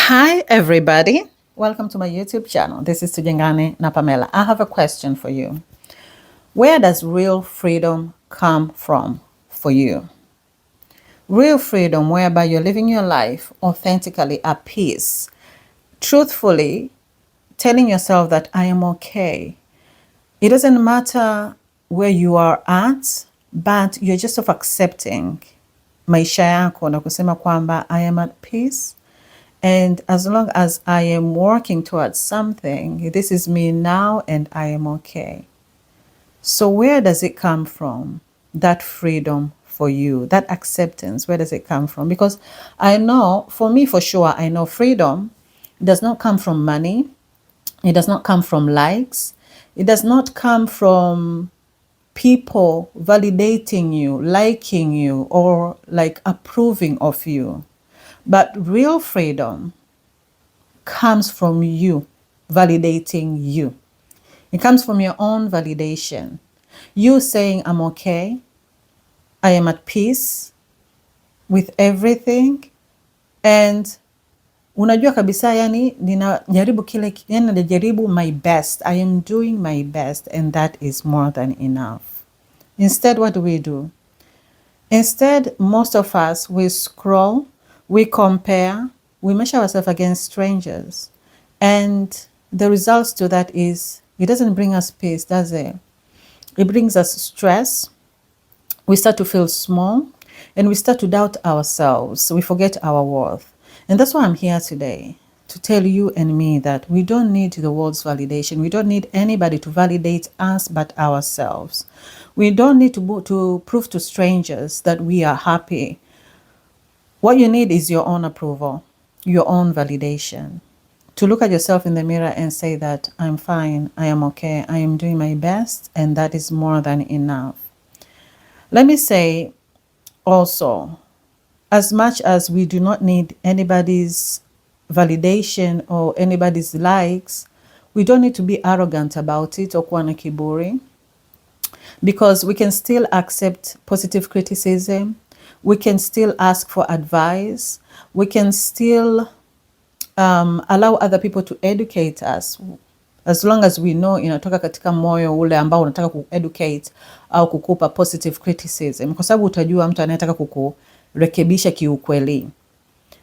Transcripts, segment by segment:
Hi everybody, welcome to my YouTube channel. This is Tujengane na Pamela. I have a question for you. Where does real freedom come from for you? Real freedom whereby you're living your life authentically at peace, truthfully telling yourself that I am okay. It doesn't matter where you are at, but you're just of accepting maisha yako na kusema kwamba I am at peace. And as long as I am working towards something, this is me now and I am okay. So where does it come from? That freedom for you, that acceptance, where does it come from? Because I know, for me for sure, I know freedom does not come from money. It does not come from likes. It does not come from people validating you, liking you, or like approving of you. But real freedom comes from you validating you. It comes from your own validation. You saying, I'm okay, I am at peace with everything, and unajua kabisa yani ninajaribu kile, yani najaribu my best. I am doing my best, and that is more than enough. Instead, what do? Instead, most of us, we scroll, we compare, we measure ourselves against strangers. And the results to that is, it doesn't bring us peace, does it? It brings us stress. We start to feel small and we start to doubt ourselves. So we forget our worth. And that's why I'm here today, to tell you and me that we don't need the world's validation. We don't need anybody to validate us but ourselves. We don't need to prove to strangers that we are happy. What you need is your own approval, your own validation. To look at yourself in the mirror and say that I'm fine, I am okay, I am doing my best, and that is more than enough. Let me say also, as much as we do not need anybody's validation or anybody's likes, we don't need to be arrogant about it or kuwa na kiburi, because we can still accept positive criticism. We can still ask for advice. We can still allow other people to educate us, as long as we know inatoka katika moyo ule ambao unataka ku-educate au kukupa positive criticism, kwa sababu utajua mtu anayetaka kukurekebisha kiukweli.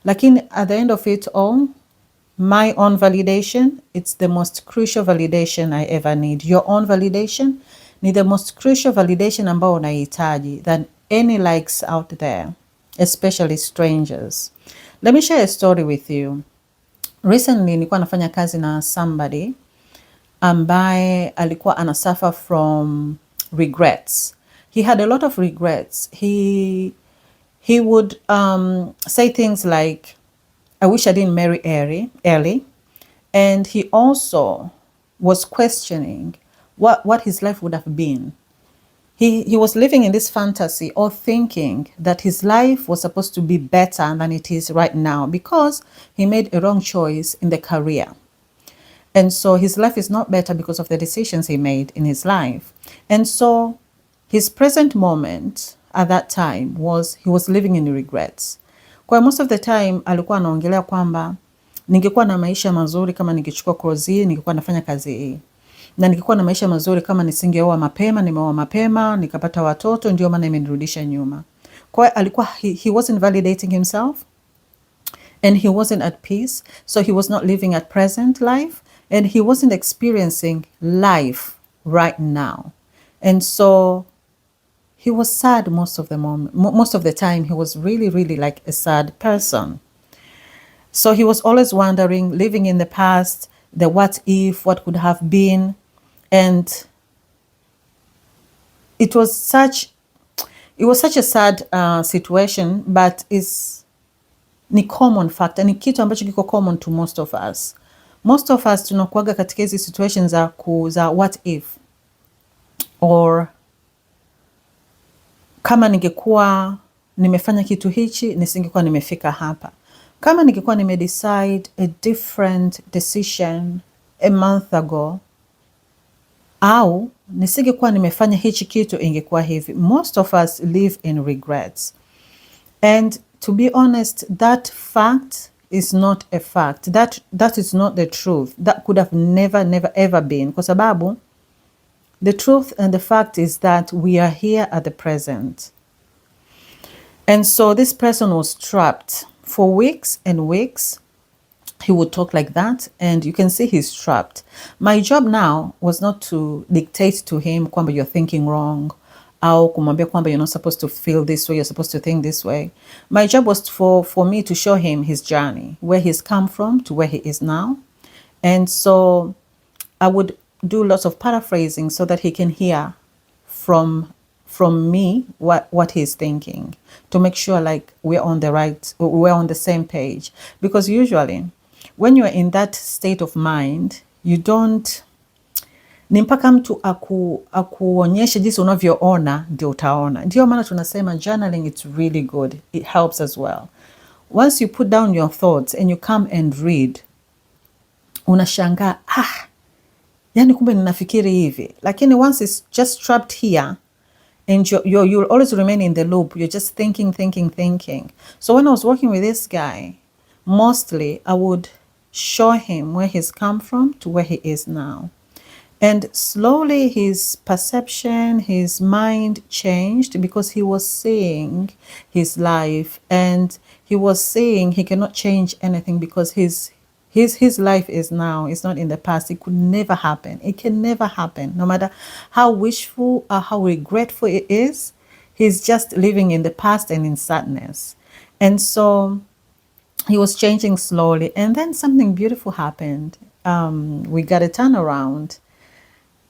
Lakini at the end of it all, my own validation, it's the most crucial validation I ever need. Your own validation ni the most crucial validation ambao unahitaji than any likes out there, especially strangers. Let me share a story with you. Recently nilikuwa nafanya kazi na somebody ambaye alikuwa anasuffer from regrets. He had a lot of regrets. He would say things like, I wish I didn't marry early. And he also was questioning what his life would have been. He was living in this fantasy or thinking that his life was supposed to be better than it is right now because he made a wrong choice in the career. And so his life is not better because of the decisions he made in his life. And so his present moment at that time was he was living in regrets. Kwa most of the time alikuwa anaongelea kwamba ningekuwa na maisha mazuri kama ningechukua kozi hii, ningekuwa nafanya kazi hii. Na ningekuwa na maisha mazuri kama nisingeoa mapema, nimeoa mapema, nikapata watoto, ndio maana imenirudisha nyuma. Kwa alikuwa he wasn't validating himself and he wasn't at peace, so he was not living at present life and he wasn't experiencing life right now. And so he was sad most of the time. He was really like a sad person. So he was always wondering, living in the past, the what if, what could have been. And it was such a sad situation, but ni common factor, ni kitu ambacho kiko common to most of us. Most of us tunakuaga katika hizi situations za what if, or kama ningekuwa nimefanya kitu hichi nisingekuwa nimefika hapa. Kama ningekuwa nimedecide a different decision a month ago, au nisingekuwa nimefanya hichi kitu ingekuwa hivi. Most of us live in regrets. And to be honest, that fact is not a fact. That is not the truth. That could have never ever been. Kwa sababu the truth and the fact is that we are here at the present. And so this person was trapped for weeks and weeks. He would talk like that, and you can see he's trapped. My job now was not to dictate to him kwamba you're thinking wrong, au kumwambia kwamba you're not supposed to feel this way, you're supposed to think this way. My job was for me to show him his journey, where he's come from to where he is now. And so I would do lots of paraphrasing so that he can hear from me what he's thinking, to make sure like we're on the same page. Because usually when you're in that state of mind, you don't, ni mpaka mtu akuonyeshe jinsi unavyoona ndio utaona. Ndio maana tunasema journaling, it's really good, it helps as well. Once you put down your thoughts and you come and read, unashangaa, yani kumbe ninafikiri hivi. Lakini once it's just trapped here, and you'll always remain in the loop. You're just thinking. So when I was working with this guy, mostly I would show him where he's come from to where he is now. And slowly his perception, his mind changed, because he was seeing his life, and he was saying he cannot change anything because his life is now. It's not in the past. It could never happen. It can never happen. No matter how wishful or how regretful it is, he's just living in the past and in sadness. And so he was changing slowly. And then something beautiful happened. We got a turnaround,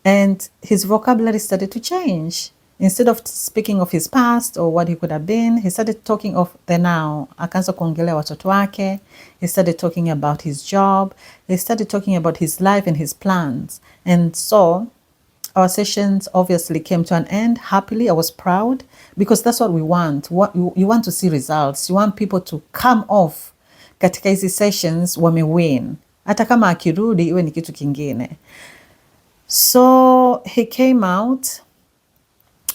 and his vocabulary started to change. Instead of speaking of his past or what he could have been, he started talking of the now. Akaanza kuongelea watoto wake. He started talking about his job. He started talking about his life and his plans. And so our sessions obviously came to an end happily. I was proud, because that's what we want. You want to see results. You want people to come off katika hizi sessions wamewin. Hata kama akirudi iwe ni kitu kingine. So he came out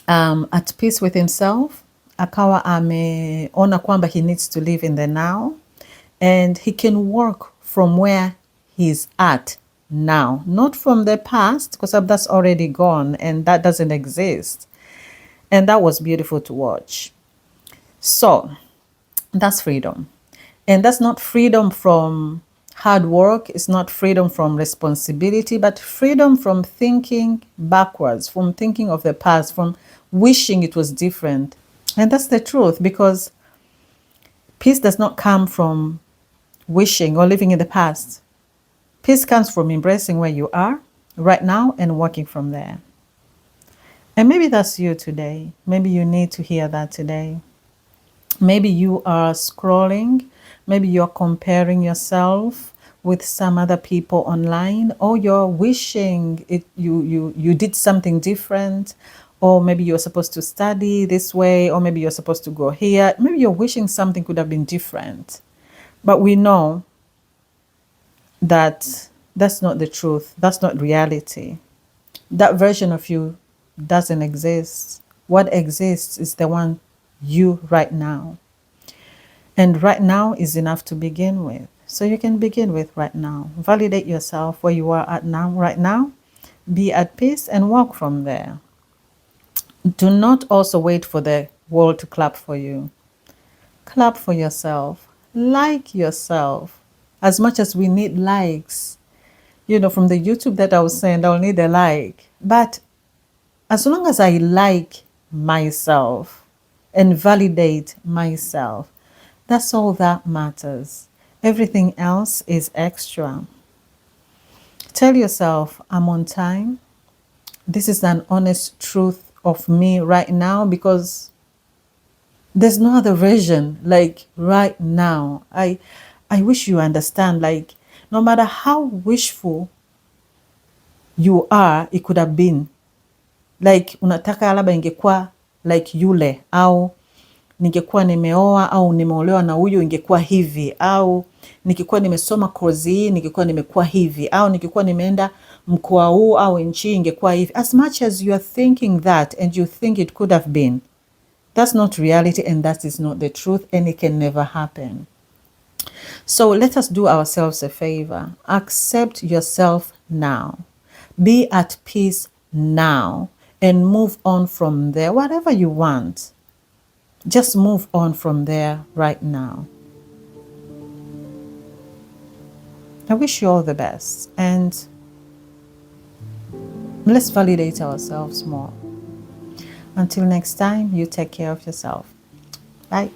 at peace with himself. Akawa ameona kwamba he needs to live in the now, and he can work from where he's at now, not from the past, because that's already gone and that doesn't exist. And that was beautiful to watch. So that's freedom. And that's not freedom from hard work. It's not freedom from responsibility, but freedom from thinking backwards, from thinking of the past, from wishing it was different. And that's the truth, because peace does not come from wishing or living in the past. Peace comes from embracing where you are right now and working from there. And maybe that's you today. Maybe you need to hear that today. Maybe you are scrolling. Maybe you're comparing yourself with some other people online, or you're wishing you did something different, or maybe you're supposed to study this way, or maybe you're supposed to go here. Maybe you're wishing something could have been different. But we know that that's not the truth. That's not reality. That version of you doesn't exist. What exists is the one you right now. And right now is enough to begin with. So you can begin with right now. Validate yourself where you are at now, right now. Be at peace and walk from there. Do not also wait for the world to clap for you. Clap for yourself. Like yourself. As much as we need likes. You know, from the YouTube that I was saying, I'll need a like. But as long as I like myself and validate myself, that's all that matters. Everything else is extra. Tell yourself, I'm on time. This is an honest truth of me right now, because there's no other version like right now. I wish you understand, like, no matter how wishful you are, it could have been. Like, unataka labda ingekuwa like yule, au ningekuwa nimeoa au nimeolewa na huyu ingekuwa hivi, au nikikuwa nimesoma kozi hii ningekuwa nimekuwa hivi, au nikikuwa nimeenda mkoa huu au nchi ingekuwa hivi. As much as you are thinking that and you think it could have been, that's not reality, and that is not the truth, and it can never happen. So let us do ourselves a favor. Accept yourself now. Be at peace now and move on from there. Whatever you want, just move on from there right now. I wish you all the best, and let's validate ourselves more. Until next time, you take care of yourself. Bye.